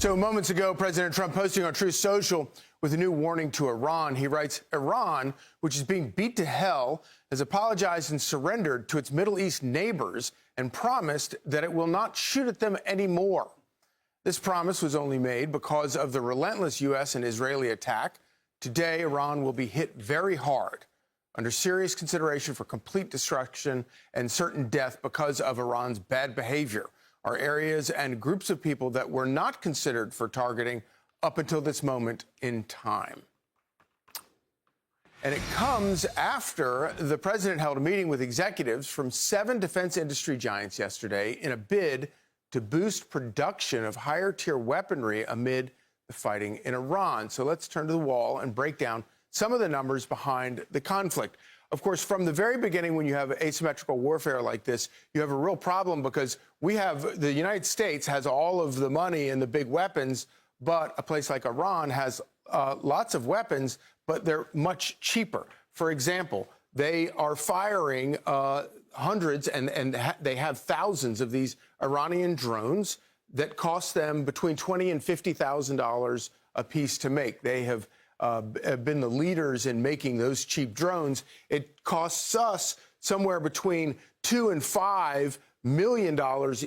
So moments ago, President Trump posting on Truth Social with a new warning to Iran. He writes, Iran, which is being beat to hell, has apologized and surrendered to its Middle East neighbors and promised that it will not shoot at them anymore. This promise was only made because of the relentless U.S. and Israeli attack. Today, Iran will be hit very hard, under serious consideration for complete destruction and certain death because of Iran's bad behavior. Are areas and groups of people that were not considered for targeting up until this moment in time. And it comes after the president held a meeting with executives from 7 defense industry giants yesterday in a bid to boost production of higher-tier weaponry amid the fighting in Iran. So let's turn to the wall and break down some of the numbers behind the conflict. Of course, from the very beginning, when you have asymmetrical warfare like this, you have a real problem because the United States has all of the money and the big weapons, but a place like Iran has lots of weapons, but they're much cheaper. For example, they are firing hundreds and they have thousands of these Iranian drones that cost them between $20,000 and $50,000 a piece to make. They have been the leaders in making those cheap drones. It costs us somewhere between $2 and $5 million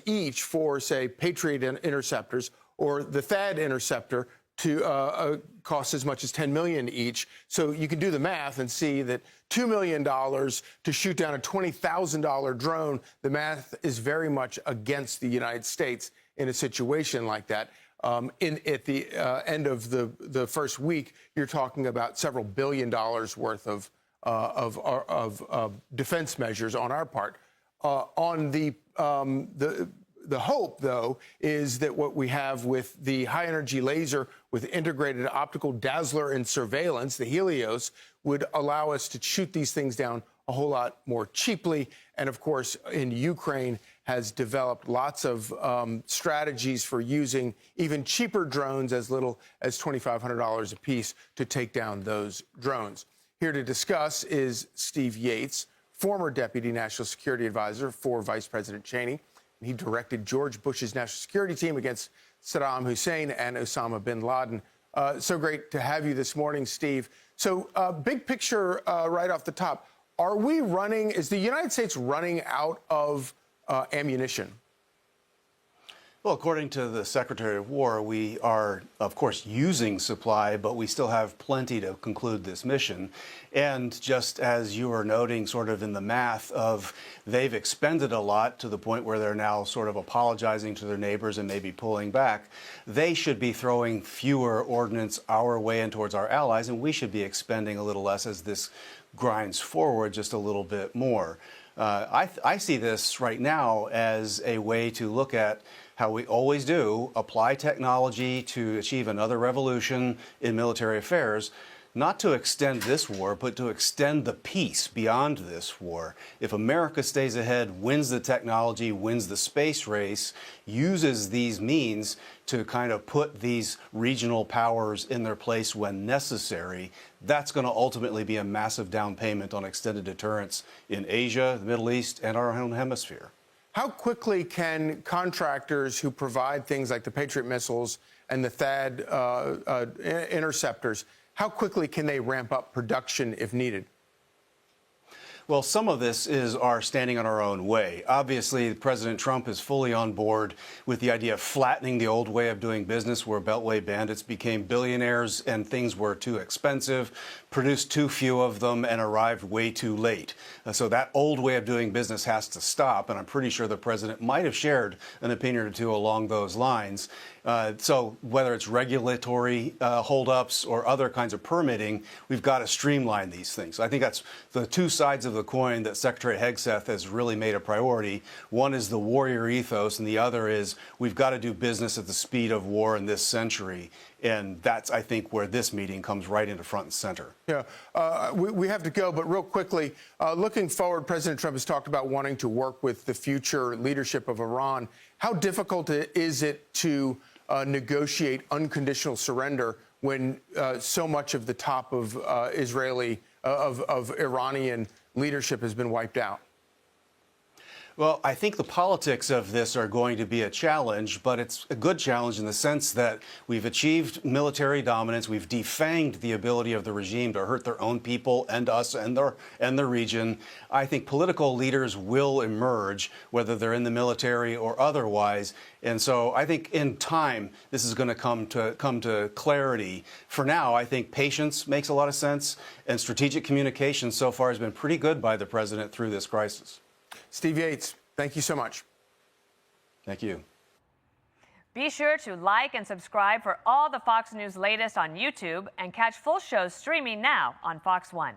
each for, say, Patriot interceptors, or the THAAD interceptor to cost as much as $10 million each. So you can do the math and see that $2 million to shoot down a $20,000 drone, the math is very much against the United States in a situation like that. At the end of the first week, you're talking about several $1 billion worth of defense measures on our part. On the hope, though, is that what we have with the high-energy laser with integrated optical dazzler and surveillance, the Helios, would allow us to shoot these things down a whole lot more cheaply. And, of course, in Ukraine has developed lots of strategies for using even cheaper drones as little as $2,500 a piece to take down those drones. Here to discuss is Steve Yates, former Deputy National Security Advisor for Vice President Cheney. He directed George Bush's national security team against Saddam Hussein and Osama bin Laden. So great to have you this morning, Steve. So big picture right off the top. Is the United States running out of ammunition? Well, according to the Secretary of War, we are, of course, using supply, but we still have plenty to conclude this mission. And just as you were noting sort of in the math of they've expended a lot to the point where they're now sort of apologizing to their neighbors and maybe pulling back, they should be throwing fewer ordnance our way and towards our allies, and we should be expending a little less as this grinds forward just a little bit more. I see this right now as a way to look at how we always do, apply technology to achieve another revolution in military affairs, not to extend this war, but to extend the peace beyond this war. If America stays ahead, wins the technology, wins the space race, uses these means to kind of put these regional powers in their place when necessary, that's going to ultimately be a massive down payment on extended deterrence in Asia, the Middle East, and our own hemisphere. How quickly can contractors who provide things like the Patriot missiles and the THAAD interceptors, how quickly can they ramp up production if needed? Well, some of this is our standing on our own way. Obviously, President Trump is fully on board with the idea of flattening the old way of doing business where Beltway bandits became billionaires and things were too expensive, produced too few of them, and arrived way too late. So that old way of doing business has to stop, and I'm pretty sure the president might have shared an opinion or two along those lines. So whether it's regulatory holdups or other kinds of permitting, we've got to streamline these things. I think that's the two sides of the coin that Secretary Hegseth has really made a priority. One is the warrior ethos, and the other is we've got to do business at the speed of war in this century. And that's, I think, where this meeting comes right into front and center. Yeah, we have to go, but real quickly, looking forward, President Trump has talked about wanting to work with the future leadership of Iran. How difficult is it to negotiate unconditional surrender when so much of the top of Iranian leadership has been wiped out? Well, I think the politics of this are going to be a challenge, but it's a good challenge in the sense that we've achieved military dominance. We've defanged the ability of the regime to hurt their own people and us and the region. I think political leaders will emerge, whether they're in the military or otherwise. And so I think in time, this is going to come to clarity. For now, I think patience makes a lot of sense, and strategic communication so far has been pretty good by the president through this crisis. Steve Yates, thank you so much. Thank you. Be sure to like and subscribe for all the Fox News latest on YouTube and catch full shows streaming now on Fox One.